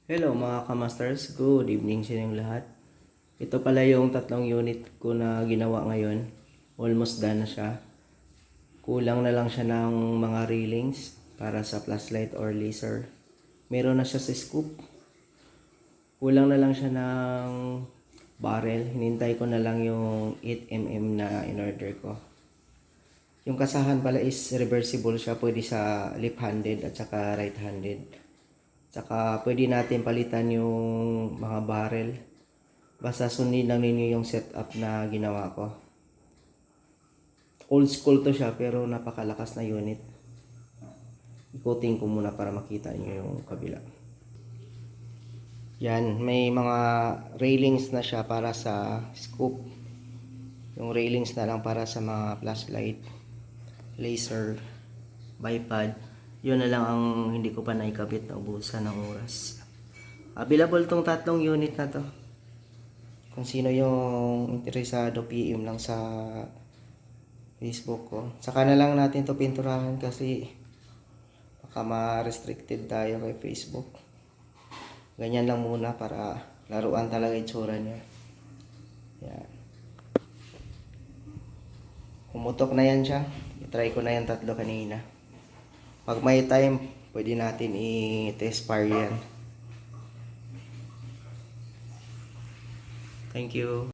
Hello mga kamasters, good evening sa inyong lahat. Ito pala yung tatlong unit ko na ginawa ngayon. Almost done na siya. Kulang na lang siya ng mga railings para sa flashlight or laser. Meron na siya sa scoop. Kulang na lang siya ng barrel. Hinintay ko na lang yung 8mm na in-order ko. Yung kasahan pala is reversible siya. Pwede sa left-handed at saka right-handed. Saka pwede natin palitan yung mga barrel. Basta sundin lang ninyo yung setup na ginawa ko. Old school to siya pero napakalakas na unit. Ikutin ko muna para makita nyo yung kabila. Yan, may mga railings na siya para sa scoop. Yung railings na lang para sa mga flashlight, laser, bipod. Yun na lang ang hindi ko pa naikabit na ubusan ng oras. Available tong tatlong unit na to. Kung sino yung interesado, PM lang sa Facebook ko. Saka na lang natin to pinturahan kasi baka ma-restricted tayo kay Facebook. Ganyan lang muna para laruan talaga itsura niya. Yan. Pumutok na yan siya. I-try ko na yan tatlo kanina. Pag may time, pwede natin i-test fire yan. Thank you.